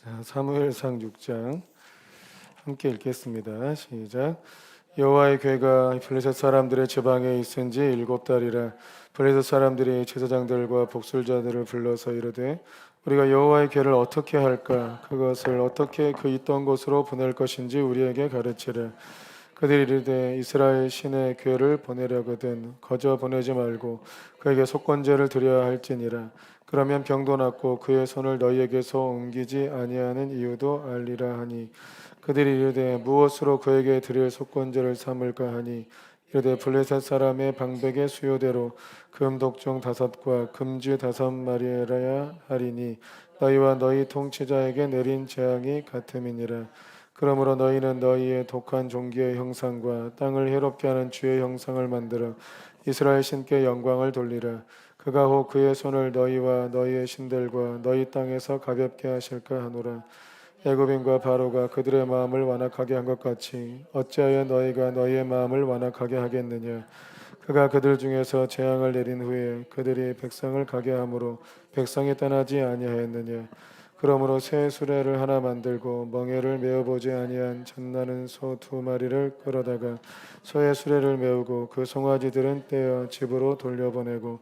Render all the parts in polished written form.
자, 사무엘상 6장 함께 읽겠습니다. 시작. 여호와의 괴가 블레셋 사람들의 지방에 있은지 7달이라. 블레셋 사람들이 제사장들과 복술자들을 불러서 이르되 우리가 여호와의 괴를 어떻게 할까? 그것을 어떻게 그 있던 곳으로 보낼 것인지 우리에게 가르치라. 그들이 이르되 이스라엘 신의 괴를 보내려거든 거저 보내지 말고 그에게 속건제를 드려야 할지니라. 그러면 병도 낫고 그의 손을 너희에게서 옮기지 아니하는 이유도 알리라 하니 그들이 이르되 무엇으로 그에게 드릴 속건제를 삼을까 하니 이르되 블레셋 사람의 방백의 수요대로 금 독종 5과 금쥐 5마리라야 하리니 너희와 너희 통치자에게 내린 재앙이 같음이니라. 그러므로 너희는 너희의 독한 종기의 형상과 땅을 해롭게 하는 주의 형상을 만들어 이스라엘 신께 영광을 돌리라. 그가 혹 그의 손을 너희와 너희의 신들과 너희 땅에서 가볍게 하실까 하노라. 애굽인과 바로가 그들의 마음을 완악하게 한 것 같이 어찌하여 너희가 너희의 마음을 완악하게 하겠느냐. 그가 그들 중에서 재앙을 내린 후에 그들이 백성을 가게 함으로 백성이 떠나지 아니하였느냐. 그러므로 새 수레를 하나 만들고 멍에를 메어보지 아니한 젖나는 소 2마리를 끌어다가 소의 수레를 메우고 그 송아지들은 떼어 집으로 돌려보내고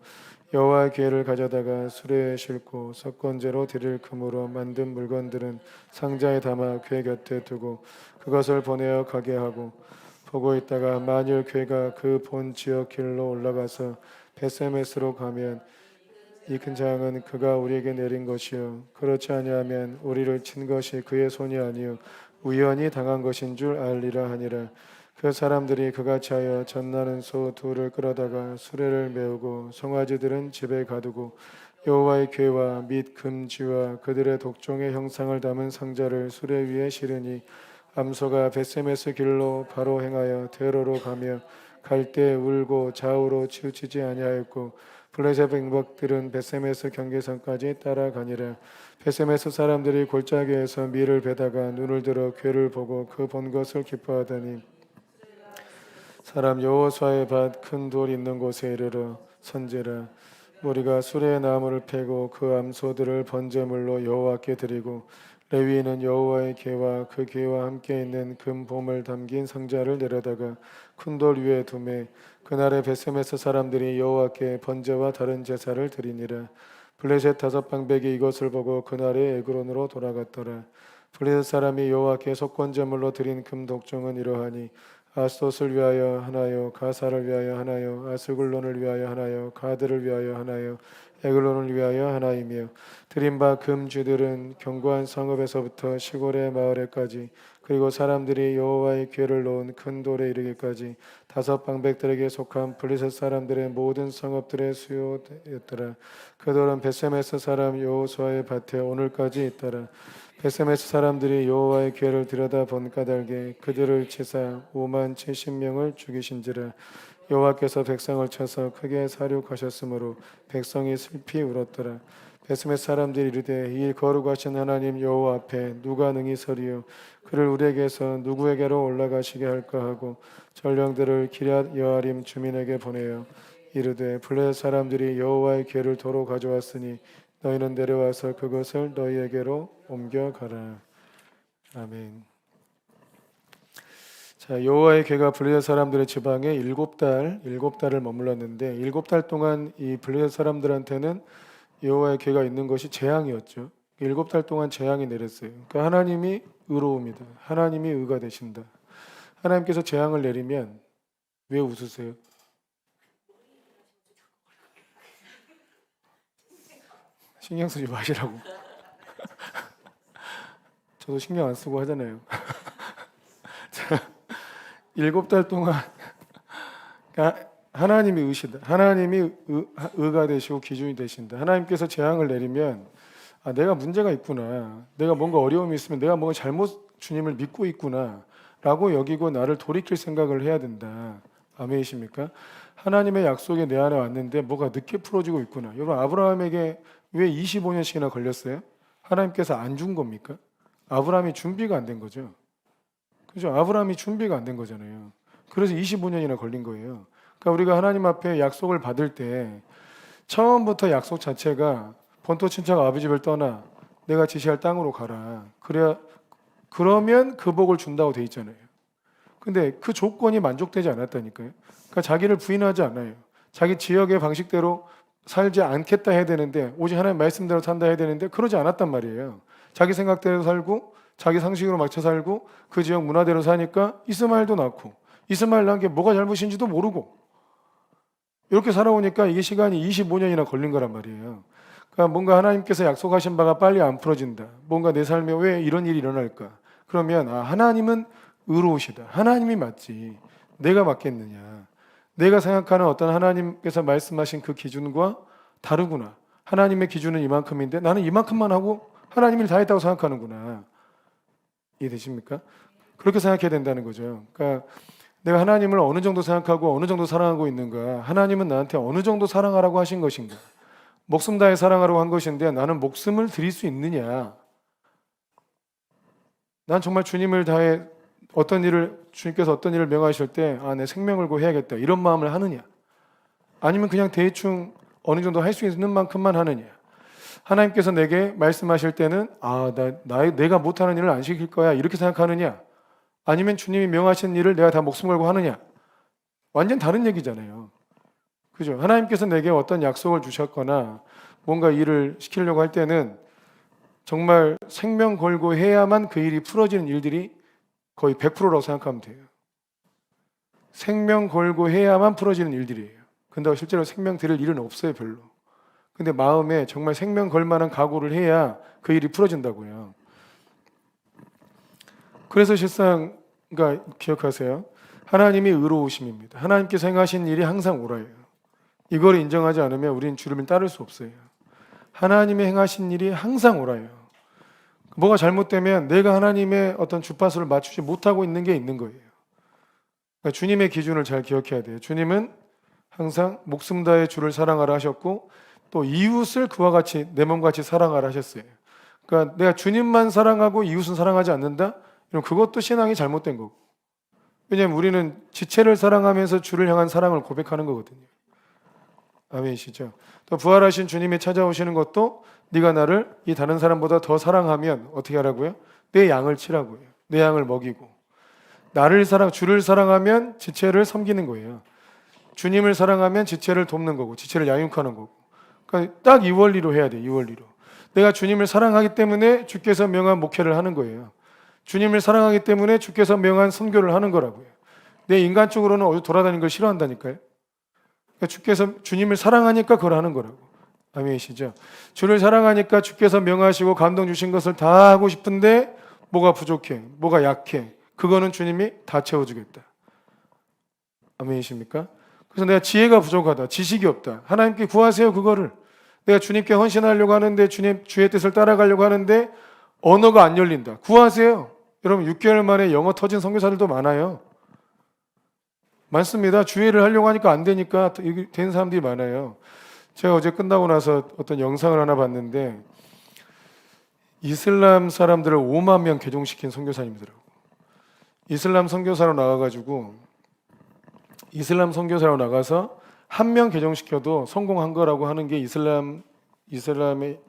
여호와의궤를 가져다가 수레에 싣고 석건제로 드릴 금으로 만든 물건들은 상자에 담아 궤 곁에 두고 그것을 보내어 가게 하고 보고 있다가 만일 궤가 그 본 지역 길로 올라가서 베세메스로 가면 이 큰 재앙은 그가 우리에게 내린 것이요 그렇지 아니하면 우리를 친 것이 그의 손이 아니요 우연히 당한 것인 줄 알리라 하니라. 그 사람들이 그같이 하여 젖나는 소 2를 끌어다가 수레를 메우고 송아지들은 집에 가두고 여호와의 궤와 및 금쥐와 그들의 독종의 형상을 담은 상자를 수레 위에 실으니 암소가 벳세메스 길로 바로 행하여 대로로 가며 갈 때 울고 좌우로 치우치지 아니하였고 블레셋 백박들은 벳세메스 경계선까지 따라가니라. 벳세메스 사람들이 골짜기에서 밀을 베다가 눈을 들어 궤를 보고 그 본 것을 기뻐하더니 사람 여호수아의 밭 큰 돌 있는 곳에 이르러 선지라. 우리가 수레의 나무를 패고 그 암소들을 번제물로 여호와께 드리고 레위인은 여호와의 궤와 그 궤와 함께 있는 금 봄을 담긴 상자를 내려다가 큰 돌 위에 두매 그날에 벳세메스 사람들이 여호와께 번제와 다른 제사를 드리니라. 블레셋 5방백이 이것을 보고 그날에 에그론으로 돌아갔더라. 블레셋 사람이 여호와께 속건제물로 드린 금 독종은 이러하니 아스돗을 위하여 하나요, 가사를 위하여 하나요, 아스글론을 위하여 하나요, 가드를 위하여 하나요, 에글론을 위하여 하나이며 드린 바 금쥐들은 견고한 성읍에서부터 시골의 마을에까지 그리고 사람들이 여호와의 궤를 놓은 큰 돌에 이르기까지 5방백들에게 속한 블레셋 사람들의 모든 성읍들의 수요였더라. 그 돌은 벳세메스 사람 여호수아의 밭에 오늘까지 있더라. 벳세메스 사람들이 여호와의 궤를 들여다본 까닭에 그들을 치사 5만 70명을 죽이신지라. 여호와께서 백성을 쳐서 크게 사륙하셨으므로 백성이 슬피 울었더라. 벳세메스 사람들이 이르되 이 거룩하신 하나님 여호와 앞에 누가 능히 서리요 그를 우리에게서 누구에게로 올라가시게 할까 하고 전령들을 기럇 여아림 주민에게 보내어 이르되 블레셋 사람들이 여호와의 궤를 도로 가져왔으니 너희는 내려와서 그것을 너희에게로 옮겨가라. 아멘. 자, 여호와의 궤가 블레셋 사람들의 지방에 7달을 머물렀는데 7달 동안 이 블레셋 사람들한테는 여호와의 궤가 있는 것이 재앙이었죠. 7달 동안 재앙이 내렸어요. 그러니까 하나님이 의로움이다. 하나님이 의가 되신다. 하나님께서 재앙을 내리면 왜 웃으세요? 신경 쓰지 마시라고. 저도 신경 안 쓰고 하잖아요. 자, 7달 동안 하나님이 의시다. 하나님이 의가 되시고 기준이 되신다. 하나님께서 재앙을 내리면 내가 문제가 있구나. 내가 뭔가 어려움이 있으면 내가 뭔가 잘못 주님을 믿고 있구나 라고 여기고 나를 돌이킬 생각을 해야 된다. 아멘이십니까? 하나님의 약속이 내 안에 왔는데 뭐가 늦게 풀어지고 있구나. 여러분 아브라함에게 왜 25년씩이나 걸렸어요? 하나님께서 안 준 겁니까? 아브라함이 준비가 안 된 거죠. 그죠? 아브라함이 준비가 안 된 거잖아요. 그래서 25년이나 걸린 거예요. 그러니까 우리가 하나님 앞에 약속을 받을 때 처음부터 약속 자체가 본토 친척 아버지 집을 떠나 내가 지시할 땅으로 가라. 그러면 그 복을 준다고 돼 있잖아요. 근데 그 조건이 만족되지 않았다니까요. 그러니까 자기를 부인하지 않아요. 자기 지역의 방식대로 살지 않겠다 해야 되는데, 오직 하나님 말씀대로 산다 해야 되는데 그러지 않았단 말이에요. 자기 생각대로 살고 자기 상식으로 맞춰 살고 그 지역 문화대로 사니까 이스마엘도 낳고, 이스마엘 낳은 게 뭐가 잘못인지도 모르고 이렇게 살아오니까 이게 시간이 25년이나 걸린 거란 말이에요. 그러니까 뭔가 하나님께서 약속하신 바가 빨리 안 풀어진다. 뭔가 내 삶에 왜 이런 일이 일어날까? 그러면 하나님은 의로우시다. 하나님이 맞지. 내가 맞겠느냐. 내가 생각하는 어떤 하나님께서 말씀하신 그 기준과 다르구나. 하나님의 기준은 이만큼인데 나는 이만큼만 하고 하나님이 다 했다고 생각하는구나. 이해되십니까? 그렇게 생각해야 된다는 거죠. 그러니까 내가 하나님을 어느 정도 생각하고 어느 정도 사랑하고 있는가, 하나님은 나한테 어느 정도 사랑하라고 하신 것인가, 목숨 다해 사랑하라고 한 것인데 나는 목숨을 드릴 수 있느냐, 난 정말 주님을 다해 주님께서 어떤 일을 명하실 때 내 생명 걸고 해야겠다 이런 마음을 하느냐, 아니면 그냥 대충 어느 정도 할 수 있는 만큼만 하느냐. 하나님께서 내게 말씀하실 때는 내가 못하는 일을 안 시킬 거야 이렇게 생각하느냐, 아니면 주님이 명하신 일을 내가 다 목숨 걸고 하느냐. 완전 다른 얘기잖아요. 그죠? 하나님께서 내게 어떤 약속을 주셨거나 뭔가 일을 시키려고 할 때는 정말 생명 걸고 해야만 그 일이 풀어지는 일들이 거의 100%라고 생각하면 돼요. 생명 걸고 해야만 풀어지는 일들이에요. 근데 실제로 생명 드릴 일은 없어요, 별로. 근데 마음에 정말 생명 걸 만한 각오를 해야 그 일이 풀어진다고요. 그래서 실상, 그러니까 기억하세요. 하나님이 의로우심입니다. 하나님께서 행하신 일이 항상 옳아요. 이걸 인정하지 않으면 우리는 주님을 따를 수 없어요. 하나님이 행하신 일이 항상 옳아요. 뭐가 잘못되면 내가 하나님의 어떤 주파수를 맞추지 못하고 있는 게 있는 거예요. 그러니까 주님의 기준을 잘 기억해야 돼요. 주님은 항상 목숨 다해 주를 사랑하라 하셨고 또 이웃을 그와 같이 내 몸같이 사랑하라 하셨어요. 그러니까 내가 주님만 사랑하고 이웃은 사랑하지 않는다? 그럼 그것도 신앙이 잘못된 거고. 왜냐하면 우리는 지체를 사랑하면서 주를 향한 사랑을 고백하는 거거든요. 아멘이시죠? 또 부활하신 주님이 찾아오시는 것도 네가 나를 이 다른 사람보다 더 사랑하면 어떻게 하라고요? 내 양을 치라고요. 내 양을 먹이고. 주를 사랑하면 지체를 섬기는 거예요. 주님을 사랑하면 지체를 돕는 거고 지체를 양육하는 거고. 그러니까 딱 이 원리로 해야 돼. 이 원리로. 내가 주님을 사랑하기 때문에 주께서 명한 목회를 하는 거예요. 주님을 사랑하기 때문에 주께서 명한 선교를 하는 거라고요. 내 인간적으로는 어디 돌아다니는 걸 싫어한다니까요. 그러니까 주님을 사랑하니까 그걸 하는 거라고. 아멘이시죠? 주를 사랑하니까 주께서 명하시고 감동 주신 것을 다 하고 싶은데 뭐가 부족해, 뭐가 약해. 그거는 주님이 다 채워주겠다. 아멘이십니까? 그래서 내가 지혜가 부족하다, 지식이 없다. 하나님께 구하세요, 그거를. 내가 주님께 헌신하려고 하는데 주의 뜻을 따라가려고 하는데 언어가 안 열린다. 구하세요. 여러분 6개월 만에 영어 터진 선교사들도 많아요. 많습니다. 주의를 하려고 하니까 안 되니까 된 사람들이 많아요. 제가 어제 끝나고 나서 어떤 영상을 하나 봤는데 이슬람 사람들을 5만 명 개종시킨 선교사님이더라고. 이슬람 선교사로 나가서 한 명 개종시켜도 성공한 거라고 하는 게 이슬람의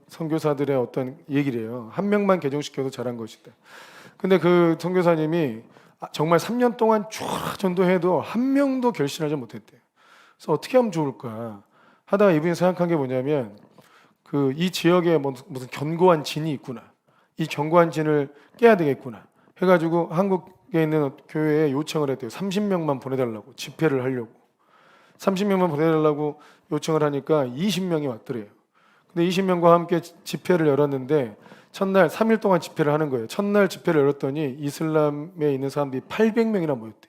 선교사들의 어떤 얘기래요. 한 명만 개종시켜도 잘한 것이다. 근데 그 선교사님이 정말 3년 동안 쭉 전도해도 한 명도 결신하지 못했대요. 그래서 어떻게 하면 좋을까 하다가 이분이 생각한 게 뭐냐면 이 지역에 무슨 견고한 진이 있구나. 이 견고한 진을 깨야 되겠구나. 해가지고 한국에 있는 교회에 요청을 했대요. 30명만 보내달라고, 집회를 하려고. 30명만 보내달라고 요청을 하니까 20명이 왔더래요. 근데 20명과 함께 집회를 열었는데 첫날 3일 동안 집회를 하는 거예요. 첫날 집회를 열었더니 이슬람에 있는 사람들이 800명이나 모였대.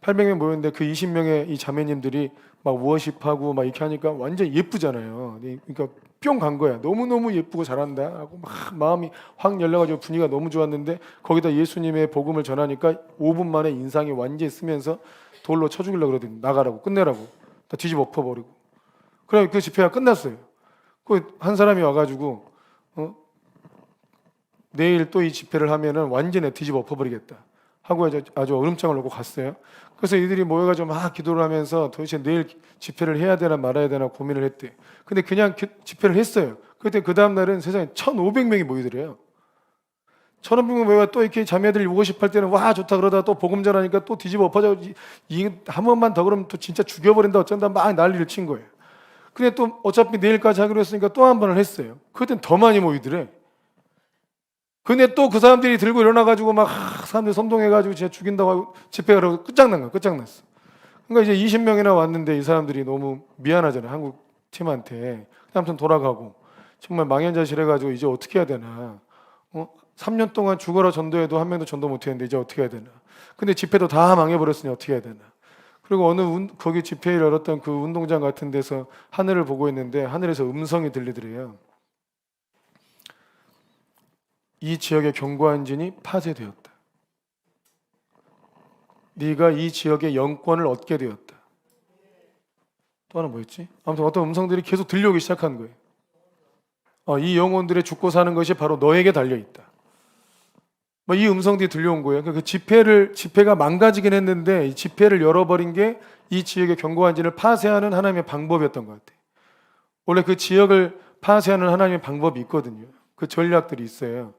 800명 모였는데 그 20명의 이 자매님들이 막 워십하고 막 이렇게 하니까 완전 예쁘잖아요. 그러니까 뿅 간 거야. 너무너무 예쁘고 잘한다 하고 막 마음이 확 열려가지고 분위기가 너무 좋았는데 거기다 예수님의 복음을 전하니까 5분 만에 인상이 완전히 쓰면서 돌로 쳐 죽이려고 그러더니 나가라고, 끝내라고 다 뒤집어 엎어버리고. 그래 그 집회가 끝났어요. 그 한 사람이 와가지고 내일 또 이 집회를 하면은 완전히 뒤집어 엎어버리겠다 하고 아주 얼음장을 놓고 갔어요. 그래서 이들이 모여가지고 막 기도를 하면서 도대체 내일 집회를 해야 되나 말아야 되나 고민을 했대. 근데 그냥 집회를 했어요. 그때 그 다음 날은 세상에 1,500명이 모이더래요. 1,500명 모여가 또 이렇게 자매들이 오고 싶어 할 때는 와 좋다 그러다가 또 복음 전하니까 또 뒤집어 엎어져 한 번만 더 그러면 또 진짜 죽여버린다 어쩐다 막 난리를 친 거예요. 근데 또 어차피 내일까지 하기로 했으니까 또 한 번을 했어요. 그땐 더 많이 모이더래. 근데 또 그 사람들이 들고 일어나가지고 막 사람들 선동해가지고 진짜 죽인다고 하고 집회가 그러고 끝장난 거야. 끝장났어. 그러니까 이제 20명이나 왔는데 이 사람들이 너무 미안하잖아요. 한국 팀한테. 아무튼 돌아가고 정말 망연자실 해가지고 이제 어떻게 해야 되나. 3년 동안 죽어라 전도해도 한 명도 전도 못했는데 이제 어떻게 해야 되나. 근데 집회도 다 망해버렸으니 어떻게 해야 되나. 그리고 거기 집회를 열었던 그 운동장 같은 데서 하늘을 보고 있는데 하늘에서 음성이 들리더래요. 이 지역의 경고한진이 파쇄되었다. 네가 이 지역의 영권을 얻게 되었다. 또 하나 뭐였지? 아무튼 어떤 음성들이 계속 들려오기 시작한 거예요. 이 영혼들의 죽고 사는 것이 바로 너에게 달려있다. 이 음성들이 들려온 거예요. 그 집회가 망가지긴 했는데 이 집회를 열어버린 게 이 지역의 경고한진을 파쇄하는 하나님의 방법이었던 것 같아요. 원래 그 지역을 파쇄하는 하나님의 방법이 있거든요. 그 전략들이 있어요.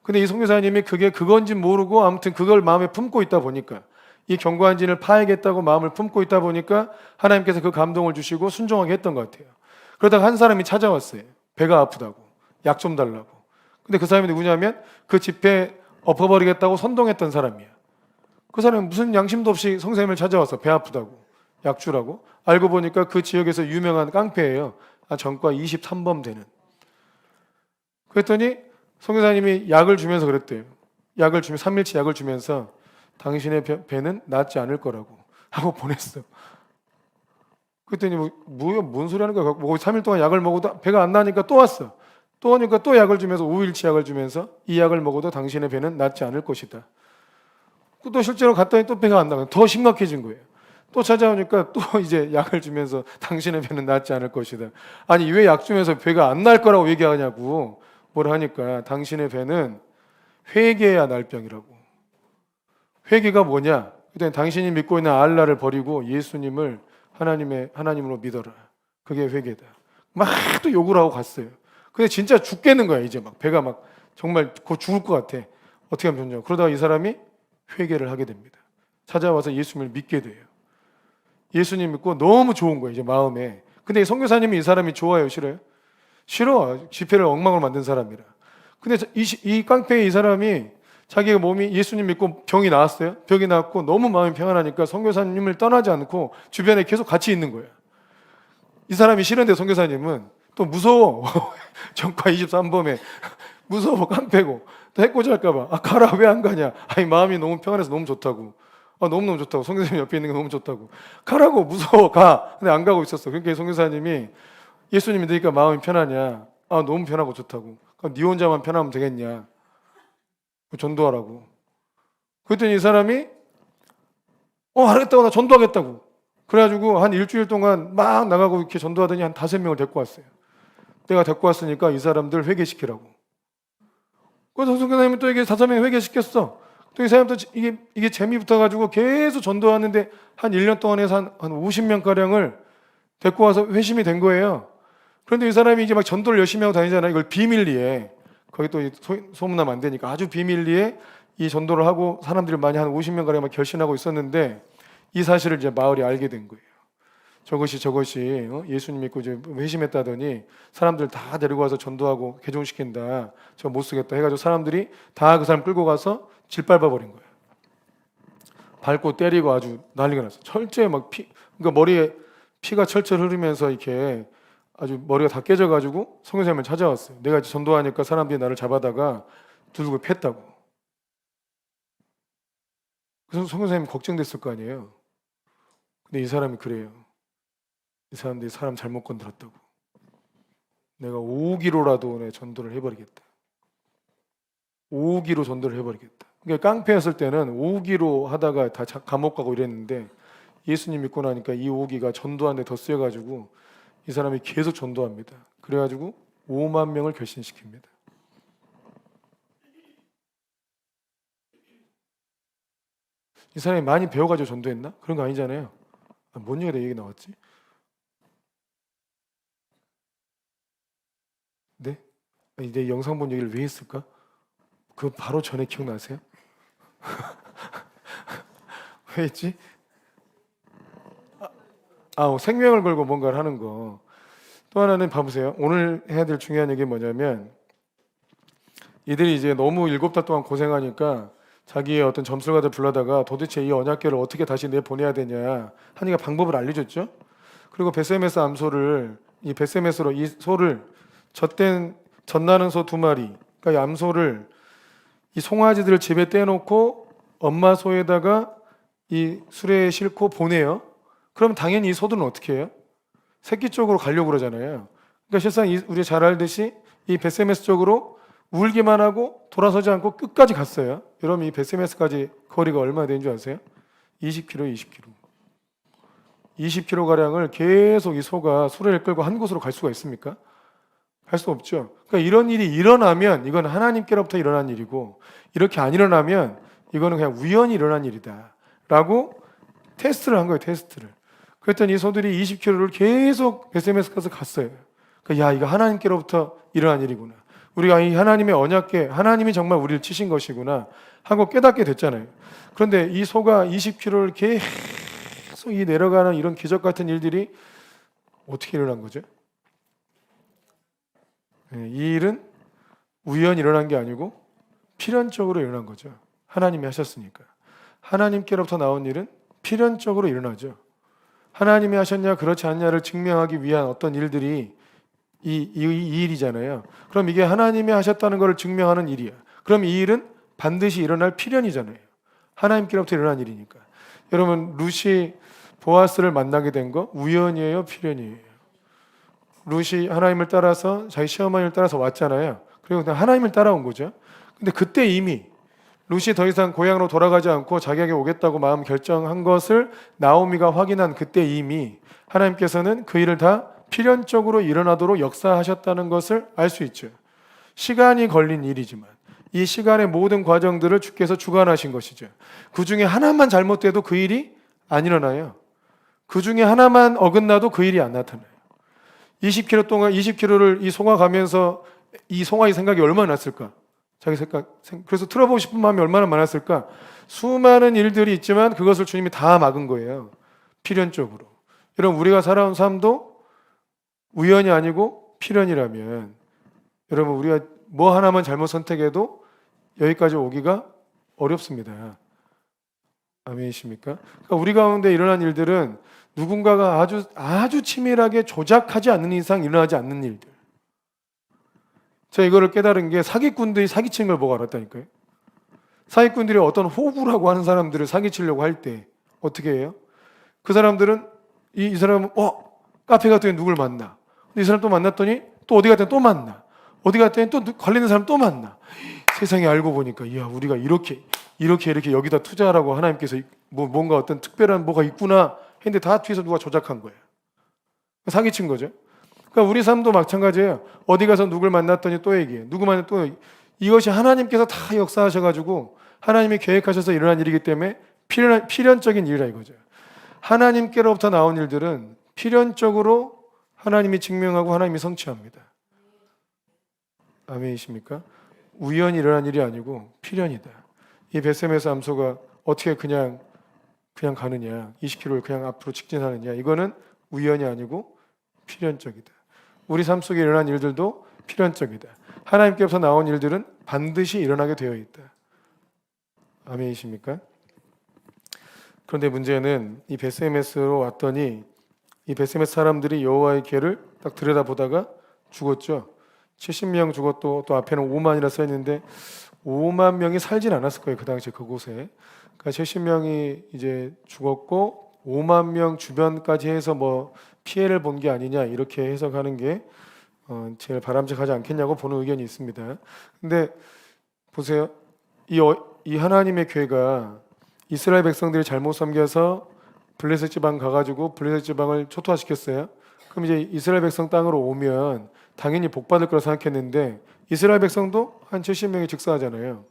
근데 이 선교사님이 그게 그건지 모르고 아무튼 그걸 마음에 품고 있다 보니까 이 경고한진을 파야겠다고 마음을 품고 있다 보니까 하나님께서 그 감동을 주시고 순종하게 했던 것 같아요. 그러다가 한 사람이 찾아왔어요. 배가 아프다고. 약 좀 달라고. 근데 그 사람이 누구냐면 그 집회 엎어버리겠다고 선동했던 사람이야. 그 사람이 무슨 양심도 없이 선생님을 찾아와서 배 아프다고 약 주라고. 알고 보니까 그 지역에서 유명한 깡패예요. 전과 23범 되는. 그랬더니 선교사님이 약을 주면서 그랬대요. 3일치 약을 주면서 당신의 배는 낫지 않을 거라고 하고 보냈어. 그랬더니 뭔 소리 하는 거야. 3일 동안 약을 먹어도 배가 안 나니까 또 왔어. 또 오니까 또 약을 주면서 5일치 약을 주면서 이 약을 먹어도 당신의 배는 낫지 않을 것이다. 또 실제로 갔더니 또 배가 안 나가. 더 심각해진 거예요. 또 찾아오니까 또 이제 약을 주면서 당신의 배는 낫지 않을 것이다. 아니 왜 약 주면서 배가 안 날 거라고 얘기하냐고 뭘 하니까 당신의 배는 회개해야 날 병이라고. 회개가 뭐냐? 그때 당신이 믿고 있는 알라를 버리고 예수님을 하나님으로 믿어라. 그게 회개다. 막 또 욕을 하고 갔어요. 근데 진짜 죽겠는 거야 이제 막 배가 막 정말 곧 죽을 것 같아. 어떻게 하면 좋냐? 그러다가 이 사람이 회개를 하게 됩니다. 찾아와서 예수님을 믿게 돼요. 예수님 믿고 너무 좋은 거예요 이제 마음에. 근데 선교사님이 이 사람이 좋아요, 싫어요? 싫어. 집회를 엉망으로 만든 사람이라. 근데 이 깡패의 이 사람이 자기가 몸이 예수님 믿고 병이 나았어요. 병이 나았고 너무 마음이 평안하니까 선교사님을 떠나지 않고 주변에 계속 같이 있는 거예요. 이 사람이 싫은데 선교사님은 또 무서워. 전과 23범에 무서워 깡패고 또 해코지 할까봐 가라 왜 안 가냐. 아니 마음이 너무 평안해서 너무 좋다고. 너무너무 좋다고. 선교사님 옆에 있는 게 너무 좋다고. 가라고 무서워 가. 근데 안 가고 있었어. 그러니까 선교사님이 예수님 믿으니까 마음이 편하냐. 너무 편하고 좋다고. 그럼 네 혼자만 편하면 되겠냐. 전도하라고. 그랬더니 이 사람이 알겠다고 나 전도하겠다고. 그래가지고 한 일주일 동안 막 나가고 이렇게 전도하더니 한 5명을 데리고 왔어요. 내가 데리고 왔으니까 이 사람들 회개시키라고. 그래서 선교사님이 또 이게 5명 회개시켰어. 또 이 사람도 이게 재미 붙어가지고 계속 전도하는데 한 1년 동안 해서 한 50명가량을 데리고 와서 회심이 된 거예요. 그런데 이 사람이 이제 막 전도를 열심히 하고 다니잖아요. 이걸 비밀리에. 거기 또 소문나면 안 되니까 아주 비밀리에 이 전도를 하고 사람들이 많이 한 50명가량 막 결신하고 있었는데 이 사실을 이제 마을이 알게 된 거예요. 저것이 예수님 믿고 이제 회심했다더니 사람들 다 데리고 와서 전도하고 개종시킨다. 저 못 쓰겠다 해가지고 사람들이 다 그 사람 끌고 가서 질밟아 버린 거예요. 밟고 때리고 아주 난리가 났어요. 철저히 그러니까 머리에 피가 철철 흐르면서 이렇게 아주 머리가 다 깨져가지고 선교사님을 찾아왔어요. 내가 이제 전도하니까 사람들이 나를 잡아다가 두들겨 팼다고. 그래서 선교사님이 걱정됐을 거 아니에요. 근데 이 사람이 그래요. 이 사람들이 사람 잘못 건드렸다고. 내가 5기로라도 내 전도를 해버리겠다. 5기로 전도를 해버리겠다. 그러니까 깡패였을 때는 5기로 하다가 다 감옥 가고 이랬는데 예수님 믿고 나니까 이 5기가 전도하는데 더 쓰여가지고 이 사람이 계속 전도합니다. 그래가지고 5만 명을 결신시킵니다. 이 사람이 많이 배워가지고 전도했나? 그런 거 아니잖아요. 뭔 얘기가 내 얘기 나왔지? 네? 내 영상 본 얘기를 왜 했을까? 그거 바로 전에 기억나세요? 왜 했지? 생명을 걸고 뭔가를 하는 거. 또 하나는 봐보세요. 오늘 해야 될 중요한 얘기 뭐냐면 이들이 이제 너무 7달 동안 고생하니까 자기의 어떤 점수를 가져 불러다가 도대체 이 언약궤를 어떻게 다시 내보내야 되냐 하니까 방법을 알려줬죠. 그리고 베세메스 암소를 이 베세메스로 이 소를 젖된 젖나는 소 2마리, 그러니까 이 암소를 이 송아지들을 집에 떼놓고 엄마 소에다가 이 수레에 싣고 보내요. 그럼 당연히 이 소들은 어떻게 해요? 새끼 쪽으로 가려고 그러잖아요. 그러니까 실상 우리가 잘 알듯이 이 베세메스 쪽으로 울기만 하고 돌아서지 않고 끝까지 갔어요. 여러분 이 베세메스까지 거리가 얼마나 되는 줄 아세요? 20km, 20km. 20km 가량을 계속 이 소가 수레를 끌고 한 곳으로 갈 수가 있습니까? 갈 수 없죠. 그러니까 이런 일이 일어나면 이건 하나님께로부터 일어난 일이고 이렇게 안 일어나면 이거는 그냥 우연히 일어난 일이다 라고 테스트를 한 거예요. 테스트를. 그랬더니 이 소들이 20km를 계속 베세메스까지 갔어요. 그러니까 야 이거 하나님께로부터 일어난 일이구나. 우리가 이 하나님의 언약궤, 하나님이 정말 우리를 치신 것이구나 하고 깨닫게 됐잖아요. 그런데 이 소가 20km를 계속 이 내려가는 이런 기적 같은 일들이 어떻게 일어난 거죠? 이 일은 우연히 일어난 게 아니고 필연적으로 일어난 거죠. 하나님이 하셨으니까. 하나님께로부터 나온 일은 필연적으로 일어나죠. 하나님이 하셨냐 그렇지 않냐를 증명하기 위한 어떤 일들이 이 일이잖아요. 그럼 이게 하나님이 하셨다는 것을 증명하는 일이야. 그럼 이 일은 반드시 일어날 필연이잖아요. 하나님께로부터 일어난 일이니까. 여러분 루시 보아스를 만나게 된 거 우연이에요, 필연이에요? 루시 하나님을 따라서 자기 시어머니를 따라서 왔잖아요. 그리고 그냥 하나님을 따라온 거죠. 근데 그때 이미 루시 더 이상 고향으로 돌아가지 않고 자기에게 오겠다고 마음 결정한 것을 나오미가 확인한 그때 이미 하나님께서는 그 일을 다 필연적으로 일어나도록 역사하셨다는 것을 알 수 있죠. 시간이 걸린 일이지만 이 시간의 모든 과정들을 주께서 주관하신 것이죠. 그 중에 하나만 잘못돼도 그 일이 안 일어나요. 그 중에 하나만 어긋나도 그 일이 안 나타나요. 20km 동안 20km를 이 송아 가면서 이 송아의 생각이 얼마나 났을까? 자기 생각. 그래서 틀어보고 싶은 마음이 얼마나 많았을까? 수많은 일들이 있지만 그것을 주님이 다 막은 거예요. 필연적으로. 여러분 우리가 살아온 삶도 우연이 아니고 필연이라면 여러분 우리가 뭐 하나만 잘못 선택해도 여기까지 오기가 어렵습니다. 아멘이십니까? 그러니까 우리 가운데 일어난 일들은 누군가가 아주 치밀하게 조작하지 않는 이상 일어나지 않는 일들. 제가 이거를 깨달은 게 사기꾼들이 사기치는 걸 보고 알았다니까요. 사기꾼들이 어떤 호구라고 하는 사람들을 사기치려고 할 때 어떻게 해요? 그 사람들은 이 사람은 카페 갔더니 누굴 만나. 이 사람 또 만났더니 또 어디 갔더니 또 만나. 어디 갔더니 또 관련된 사람 또 만나. 세상에 알고 보니까 야 우리가 이렇게 여기다 투자하라고 하나님께서 뭔가 어떤 특별한 뭐가 있구나 했는데 다 뒤에서 누가 조작한 거예요. 사기친 거죠. 그러니까 우리 삶도 마찬가지예요. 어디 가서 누굴 만났더니 또 얘기해. 누구 만나 또 얘기해. 이것이 하나님께서 다 역사하셔가지고 하나님이 계획하셔서 일어난 일이기 때문에 필연적인 일이라 이거죠. 하나님께로부터 나온 일들은 필연적으로 하나님이 증명하고 하나님이 성취합니다. 아멘이십니까? 우연히 일어난 일이 아니고 필연이다. 이 베세메스 암소가 어떻게 그냥 가느냐, 20km를 그냥 앞으로 직진하느냐, 이거는 우연이 아니고 필연적이다. 우리 삶 속에 일어난 일들도 필연적이다. 하나님께서 나온 일들은 반드시 일어나게 되어 있다. 아멘이십니까? 그런데 문제는 이 베세메스로 왔더니 이 베세메스 사람들이 여호와의 궤를 딱 들여다보다가 죽었죠. 70명 죽었고 또 앞에는 5만이라 써 있는데 5만 명이 살진 않았을 거예요. 그 당시에 그곳에. 그러니까 70명이 이제 죽었고 5만 명 주변까지 해서 뭐 피해를 본 게 아니냐 이렇게 해석하는 게 제일 바람직하지 않겠냐고 보는 의견이 있습니다. 근데 보세요. 이 하나님의 궤가 이스라엘 백성들이 잘못 섬겨서 블레셋 지방 가가지고 블레셋 지방을 초토화시켰어요. 그럼 이제 이스라엘 백성 땅으로 오면 당연히 복 받을 거라 생각했는데 이스라엘 백성도 한 70명이 즉사하잖아요.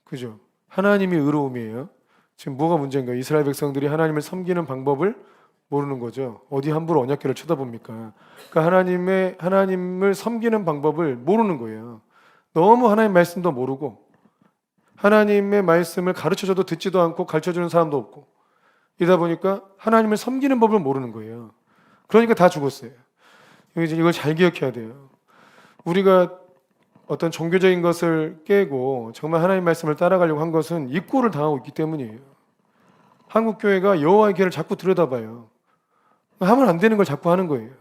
그죠? 하나님이 의로움이에요. 지금 뭐가 문제인가요? 이스라엘 백성들이 하나님을 섬기는 방법을 모르는 거죠. 어디 함부로 언약궤를 쳐다봅니까? 그러니까 하나님을 섬기는 방법을 모르는 거예요. 너무 하나님 말씀도 모르고 하나님의 말씀을 가르쳐줘도 듣지도 않고 가르쳐주는 사람도 없고 이러다 보니까 하나님을 섬기는 법을 모르는 거예요. 그러니까 다 죽었어요. 이걸 잘 기억해야 돼요. 우리가 어떤 종교적인 것을 깨고 정말 하나님 말씀을 따라가려고 한 것은 입고를 당하고 있기 때문이에요. 한국 교회가 여호와의 궤를 자꾸 들여다봐요. 하면 안 되는 걸 자꾸 하는 거예요.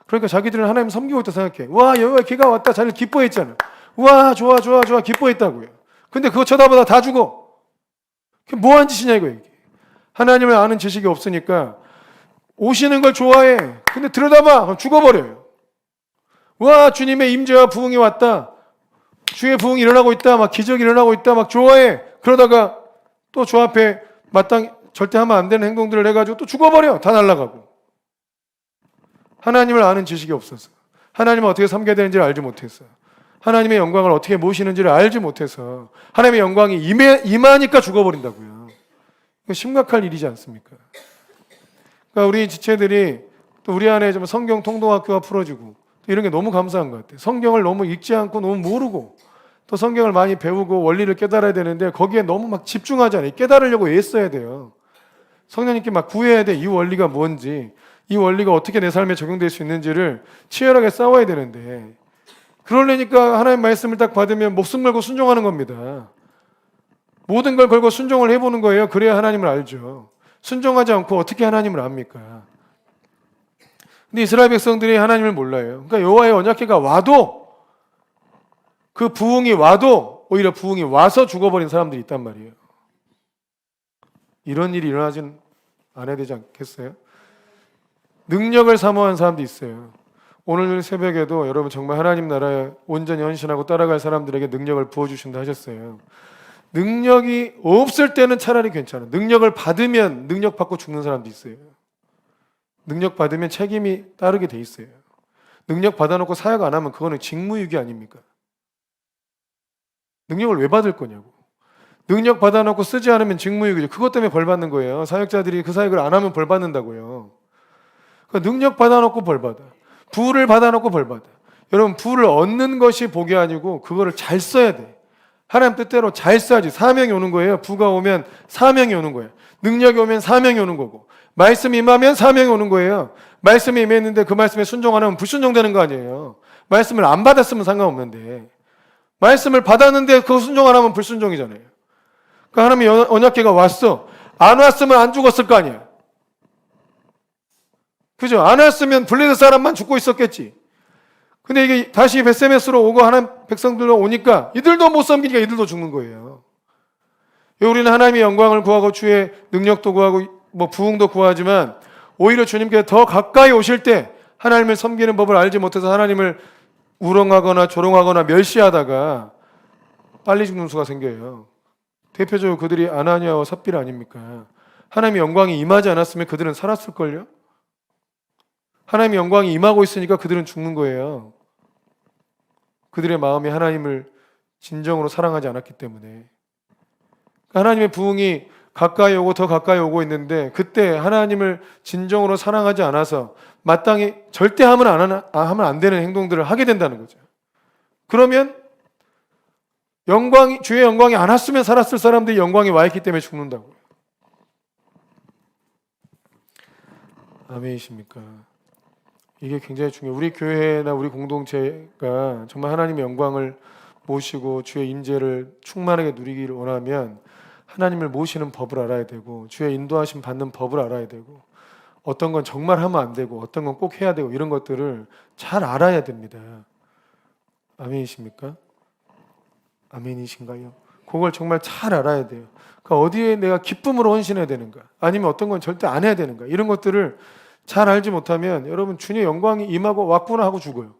그러니까 자기들은 하나님 섬기고 있다 생각해. 와, 여호와의 궤가 왔다. 자기들 기뻐했잖아. 와, 좋아 기뻐했다고요. 근데 그거 쳐다보다 다 죽어. 그게 뭐한 짓이냐 이거 이게. 하나님을 아는 지식이 없으니까 오시는 걸 좋아해. 근데 들여다봐. 죽어버려요. 와, 주님의 임재와 부흥이 왔다. 주의 부흥이 일어나고 있다. 막 기적이 일어나고 있다. 막 좋아해. 그러다가 또 주 앞에 절대 하면 안 되는 행동들을 해가지고 또 죽어버려. 다 날아가고. 하나님을 아는 지식이 없어서. 하나님을 어떻게 섬겨야 되는지를 알지 못했어요. 하나님의 영광을 어떻게 모시는지를 알지 못해서 하나님의 영광이 임하니까 죽어버린다고요. 이거 심각할 일이지 않습니까? 그러니까 우리 지체들이 또 우리 안에 좀 성경 통독학교가 풀어지고 이런 게 너무 감사한 것 같아요. 성경을 너무 읽지 않고 너무 모르고 또 성경을 많이 배우고 원리를 깨달아야 되는데 거기에 너무 막 집중하지 않아요. 깨달으려고 애써야 돼요. 성령님께 막 구해야 돼. 이 원리가 뭔지, 이 원리가 어떻게 내 삶에 적용될 수 있는지를 치열하게 싸워야 되는데 그러려니까 하나님 말씀을 딱 받으면 목숨 걸고 순종하는 겁니다. 모든 걸 걸고 순종을 해보는 거예요. 그래야 하나님을 알죠. 순종하지 않고 어떻게 하나님을 압니까? 근데 이스라엘 백성들이 하나님을 몰라요. 그러니까 여호와의 언약궤가 와도 그 부흥이 와도 오히려 부흥이 와서 죽어버린 사람들이 있단 말이에요. 이런 일이 일어나진 않아야 되지 않겠어요? 능력을 사모하는 사람도 있어요. 오늘 새벽에도 여러분 정말 하나님 나라에 온전히 헌신하고 따라갈 사람들에게 능력을 부어주신다 하셨어요. 능력이 없을 때는 차라리 괜찮아요. 능력을 받으면 능력 받고 죽는 사람도 있어요. 능력 받으면 책임이 따르게 돼 있어요. 능력 받아놓고 사역 안 하면 그거는 직무유기 아닙니까? 능력을 왜 받을 거냐고. 능력 받아놓고 쓰지 않으면 직무유기죠. 그것 때문에 벌 받는 거예요. 사역자들이 그 사역을 안 하면 벌 받는다고요. 그러니까 능력 받아놓고 벌 받아. 부를 받아놓고 벌 받아. 여러분 부를 얻는 것이 복이 아니고 그거를 잘 써야 돼. 하나님 뜻대로 잘 써야지. 사명이 오는 거예요. 부가 오면 사명이 오는 거예요. 능력이 오면 사명이 오는 거고 말씀이 임하면 사명이 오는 거예요. 말씀이 임했는데 그 말씀에 순종 안 하면 불순종되는 거 아니에요. 말씀을 안 받았으면 상관없는데 말씀을 받았는데 그거 순종 안 하면 불순종이잖아요. 그러니까 하나님의 언약궤가 왔어. 안 왔으면 안 죽었을 거 아니야. 그죠? 안 왔으면 블레셋 사람만 죽고 있었겠지. 근데 이게 다시 벳세메스로 오고 하나님 백성들로 오니까 이들도 못 섬기니까 이들도 죽는 거예요. 우리는 하나님의 영광을 구하고 주의 능력도 구하고 뭐 부흥도 구하지만 오히려 주님께 더 가까이 오실 때 하나님을 섬기는 법을 알지 못해서 하나님을 우롱하거나 조롱하거나 멸시하다가 빨리 죽는 수가 생겨요. 대표적으로 그들이 아나니아와 삽비라 아닙니까? 하나님의 영광이 임하지 않았으면 그들은 살았을걸요? 하나님의 영광이 임하고 있으니까 그들은 죽는 거예요. 그들의 마음이 하나님을 진정으로 사랑하지 않았기 때문에. 하나님의 부흥이 가까이 오고 더 가까이 오고 있는데 그때 하나님을 진정으로 사랑하지 않아서 마땅히 절대 하면 안 되는 행동들을 하게 된다는 거죠. 그러면 주의 영광이 안 왔으면 살았을 사람들이 영광이 와 있기 때문에 죽는다고요. 아멘이십니까? 이게 굉장히 중요해요. 우리 교회나 우리 공동체가 정말 하나님의 영광을 모시고 주의 임재를 충만하게 누리기를 원하면 하나님을 모시는 법을 알아야 되고 주의 인도하심 받는 법을 알아야 되고 어떤 건 정말 하면 안 되고 어떤 건 꼭 해야 되고 이런 것들을 잘 알아야 됩니다. 아멘이십니까? 아멘이신가요? 그걸 정말 잘 알아야 돼요. 그러니까 어디에 내가 기쁨으로 헌신해야 되는가 아니면 어떤 건 절대 안 해야 되는가 이런 것들을 잘 알지 못하면 여러분 주님의 영광이 임하고 왔구나 하고 죽어요.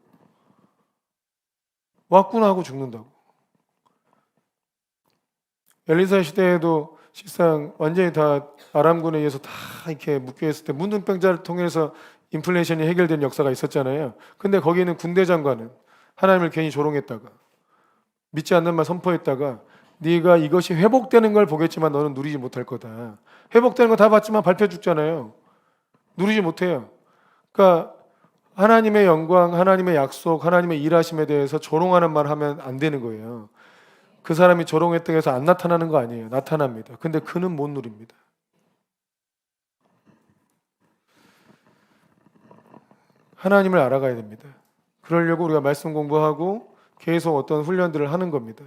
왔구나 하고 죽는다고. 엘리사 시대에도 실상 완전히 다 아람군에 의해서 다 이렇게 묶여 있을 때 문둥병자를 통해서 인플레이션이 해결된 역사가 있었잖아요. 근데 거기는 군대 장관은 하나님을 괜히 조롱했다가 믿지 않는 말 선포했다가 네가 이것이 회복되는 걸 보겠지만 너는 누리지 못할 거다. 회복되는 거 다 봤지만 밟혀 죽잖아요. 누리지 못해요. 그러니까 하나님의 영광, 하나님의 약속, 하나님의 일하심에 대해서 조롱하는 말 하면 안 되는 거예요. 그 사람이 조롱했다고 해서 안 나타나는 거 아니에요. 나타납니다. 근데 그는 못 누립니다. 하나님을 알아가야 됩니다. 그러려고 우리가 말씀 공부하고 계속 어떤 훈련들을 하는 겁니다.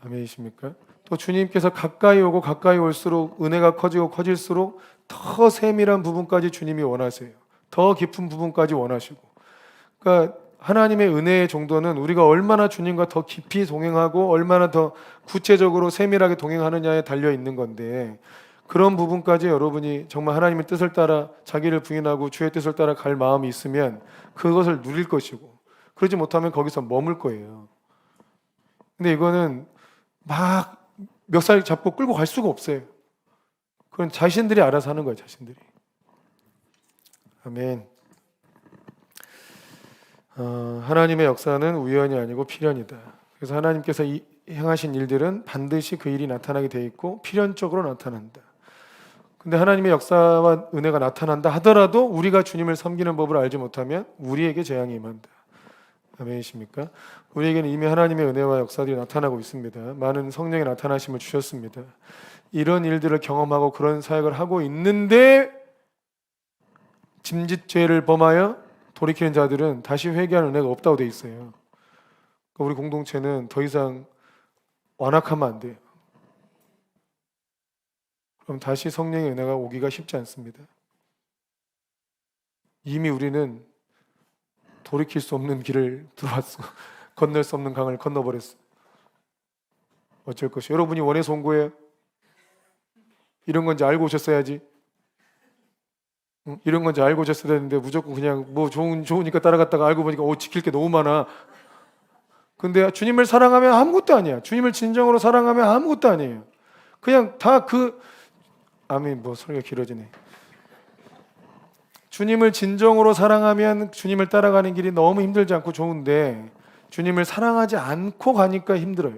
아멘이십니까? 또 주님께서 가까이 오고 가까이 올수록 은혜가 커지고 커질수록 더 세밀한 부분까지 주님이 원하세요. 더 깊은 부분까지 원하시고. 그러니까 하나님의 은혜의 정도는 우리가 얼마나 주님과 더 깊이 동행하고 얼마나 더 구체적으로 세밀하게 동행하느냐에 달려 있는 건데, 그런 부분까지 여러분이 정말 하나님의 뜻을 따라 자기를 부인하고 주의 뜻을 따라 갈 마음이 있으면 그것을 누릴 것이고, 그러지 못하면 거기서 머물 거예요. 근데 이거는 막 멱살 잡고 끌고 갈 수가 없어요. 그건 자신들이 알아서 하는 거예요. 자신들이. 아멘. 하나님의 역사는 우연이 아니고 필연이다. 그래서 하나님께서 행하신 일들은 반드시 그 일이 나타나게 돼 있고 필연적으로 나타난다. 근데 하나님의 역사와 은혜가 나타난다 하더라도 우리가 주님을 섬기는 법을 알지 못하면 우리에게 재앙이 임한다. 아멘이십니까? 우리에게는 이미 하나님의 은혜와 역사들이 나타나고 있습니다. 많은 성령의 나타나심을 주셨습니다. 이런 일들을 경험하고 그런 사역을 하고 있는데 짐짓죄를 범하여 돌이키는 자들은 다시 회개하는 은혜가 없다고 돼 있어요. 그러니까 우리 공동체는 더 이상 완악하면 안 돼요. 그럼 다시 성령의 은혜가 오기가 쉽지 않습니다. 이미 우리는 돌이킬 수 없는 길을 들어왔어. 건널 수 없는 강을 건너버렸어. 어쩔 것이. 여러분이 원해서 온 거예요. 이런 건지 알고 오셨어야지. 이런 건지 알고 오셨어야 되는데 무조건 그냥 뭐 좋으니까 따라갔다가 알고 보니까 지킬 게 너무 많아. 근데 주님을 사랑하면 아무것도 아니야. 주님을 진정으로 사랑하면 아무것도 아니에요. 그냥 다 아멘. 뭐 소리가 길어지네. 주님을 진정으로 사랑하면 주님을 따라가는 길이 너무 힘들지 않고 좋은데 주님을 사랑하지 않고 가니까 힘들어요.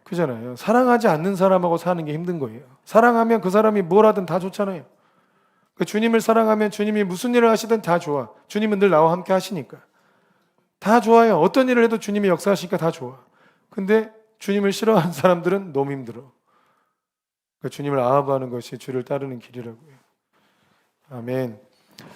그잖아요. 사랑하지 않는 사람하고 사는 게 힘든 거예요. 사랑하면 그 사람이 뭘 하든 다 좋잖아요. 주님을 사랑하면 주님이 무슨 일을 하시든 다 좋아. 주님은 늘 나와 함께 하시니까. 다 좋아요. 어떤 일을 해도 주님이 역사하시니까 다 좋아. 근데 주님을 싫어하는 사람들은 너무 힘들어. 주님을 아합하는 것이 주를 따르는 길이라고요. 아멘.